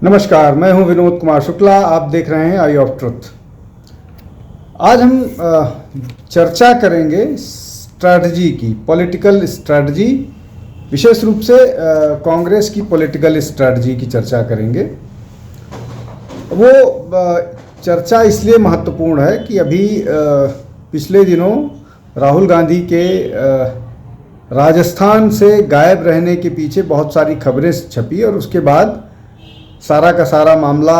नमस्कार, मैं हूं विनोद कुमार शुक्ला। आप देख रहे हैं आई ऑफ ट्रुथ। आज हम चर्चा करेंगे स्ट्रैटेजी की, पॉलिटिकल स्ट्रैटेजी, विशेष रूप से कांग्रेस की पॉलिटिकल स्ट्रैटेजी की चर्चा करेंगे। वो चर्चा इसलिए महत्वपूर्ण है कि अभी पिछले दिनों राहुल गांधी के राजस्थान से गायब रहने के पीछे बहुत सारी खबरें छपी और उसके बाद सारा का सारा मामला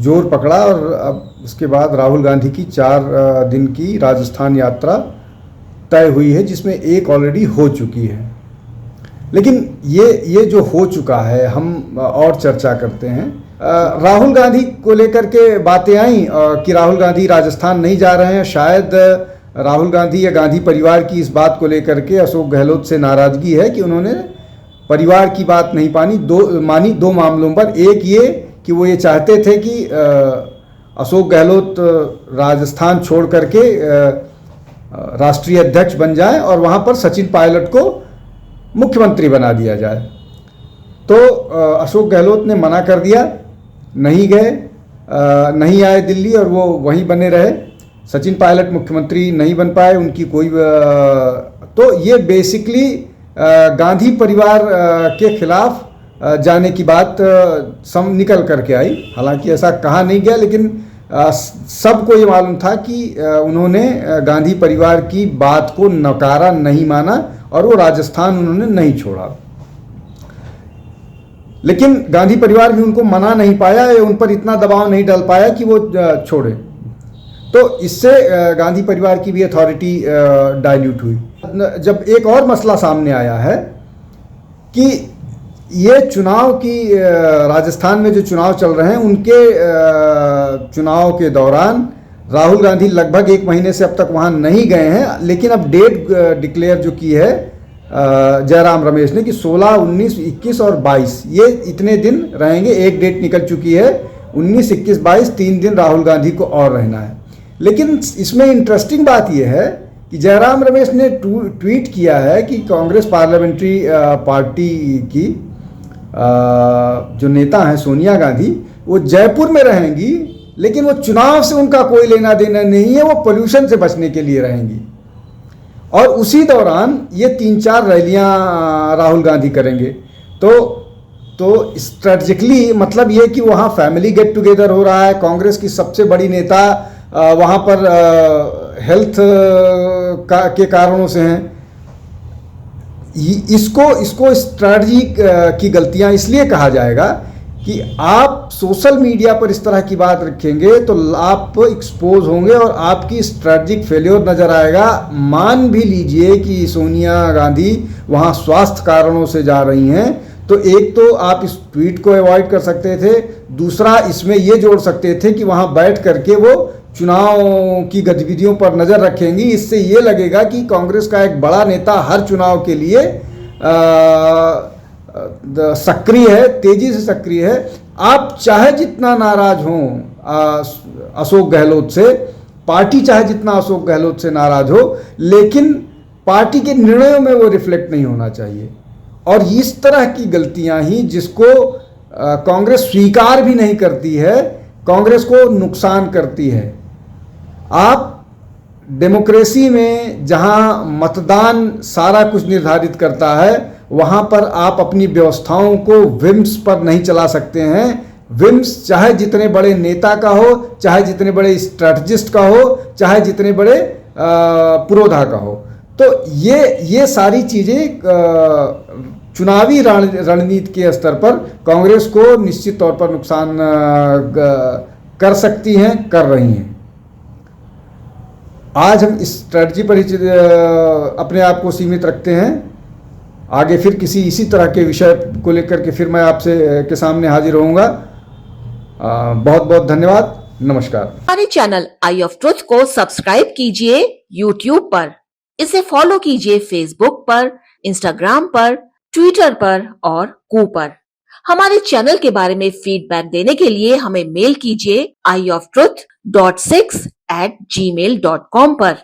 जोर पकड़ा और अब उसके बाद राहुल गांधी की 4 दिन की राजस्थान यात्रा तय हुई है, जिसमें एक ऑलरेडी हो चुकी है। लेकिन ये जो हो चुका है, हम और चर्चा करते हैं। राहुल गांधी को लेकर के बातें आई कि राहुल गांधी राजस्थान नहीं जा रहे हैं। शायद राहुल गांधी या गांधी परिवार की इस बात को लेकर के अशोक गहलोत से नाराज़गी है कि उन्होंने परिवार की बात नहीं मानी दो मामलों पर। एक ये कि वो ये चाहते थे कि अशोक गहलोत राजस्थान छोड़ करके राष्ट्रीय अध्यक्ष बन जाएं और वहाँ पर सचिन पायलट को मुख्यमंत्री बना दिया जाए। तो अशोक गहलोत ने मना कर दिया, नहीं गए, नहीं आए दिल्ली और वो वहीं बने रहे। सचिन पायलट मुख्यमंत्री नहीं बन पाए, उनकी कोई तो ये बेसिकली गांधी परिवार के खिलाफ जाने की बात निकल करके आई। हालांकि ऐसा कहा नहीं गया, लेकिन सबको ये मालूम था कि उन्होंने गांधी परिवार की बात को नकारा, नहीं माना और वो राजस्थान उन्होंने नहीं छोड़ा। लेकिन गांधी परिवार भी उनको मना नहीं पाया, उन पर इतना दबाव नहीं डाल पाया कि वो छोड़े। तो इससे गांधी परिवार की भी अथॉरिटी डाइल्यूट हुई। जब एक और मसला सामने आया है कि ये चुनाव की राजस्थान में जो चुनाव चल रहे हैं, उनके चुनाव के दौरान राहुल गांधी लगभग 1 महीने से अब तक वहाँ नहीं गए हैं। लेकिन अब डेट डिक्लेयर जो की है जयराम रमेश ने कि 16, 19, 21 और 22 ये इतने दिन रहेंगे। एक डेट निकल चुकी है, 19, 21, 22 3 दिन राहुल गांधी को और रहना है। लेकिन इसमें इंटरेस्टिंग बात यह है कि जयराम रमेश ने ट्वीट किया है कि कांग्रेस पार्लियामेंट्री पार्टी की जो नेता हैं सोनिया गांधी, वो जयपुर में रहेंगी, लेकिन वो चुनाव से उनका कोई लेना देना नहीं है, वो पोल्यूशन से बचने के लिए रहेंगी। और उसी दौरान ये 3-4 रैलियां राहुल गांधी करेंगे। तो स्ट्रेटजिकली मतलब ये कि वहाँ फैमिली गेट टुगेदर हो रहा है। कांग्रेस की सबसे बड़ी नेता वहाँ पर हेल्थ के कारणों से हैं। इसको स्ट्रैटेजी की गलतियाँ इसलिए कहा जाएगा कि आप सोशल मीडिया पर इस तरह की बात रखेंगे तो आप एक्सपोज होंगे और आपकी स्ट्रैटेजिक फेल्योर नज़र आएगा। मान भी लीजिए कि सोनिया गांधी वहाँ स्वास्थ्य कारणों से जा रही हैं, तो एक तो आप इस ट्वीट को अवॉइड कर सकते थे, दूसरा इसमें ये जोड़ सकते थे कि वहाँ बैठ करके वो चुनाव की गतिविधियों पर नज़र रखेंगी। इससे ये लगेगा कि कांग्रेस का एक बड़ा नेता हर चुनाव के लिए सक्रिय है, तेजी से सक्रिय है। आप चाहे जितना नाराज हों अशोक गहलोत से, पार्टी चाहे जितना अशोक गहलोत से नाराज हो, लेकिन पार्टी के निर्णयों में वो रिफ्लेक्ट नहीं होना चाहिए। और इस तरह की गलतियां ही, जिसको कांग्रेस स्वीकार भी नहीं करती है, कांग्रेस को नुकसान करती है। आप डेमोक्रेसी में जहां मतदान सारा कुछ निर्धारित करता है, वहां पर आप अपनी व्यवस्थाओं को विम्स पर नहीं चला सकते हैं। विम्स चाहे जितने बड़े नेता का हो, चाहे जितने बड़े स्ट्रैटेजिस्ट का हो, चाहे जितने बड़े पुरोधा का हो। तो ये सारी चीज़ें चुनावी रणनीति के स्तर पर कांग्रेस को निश्चित तौर पर नुकसान कर सकती हैं, कर रही हैं। आज हम इस स्ट्रैटेजी पर ही अपने आप को सीमित रखते हैं। आगे फिर किसी इसी तरह के विषय को लेकर के फिर मैं आपसे के सामने हाजिर होऊंगा। बहुत बहुत धन्यवाद, नमस्कार। हमारे चैनल आई ऑफ ट्रुथ को सब्सक्राइब कीजिए YouTube पर, इसे फॉलो कीजिए Facebook पर, Instagram पर, Twitter पर और कू पर। हमारे चैनल के बारे में फीडबैक देने के लिए हमें मेल कीजिए ioftruth.6@gmail.com पर।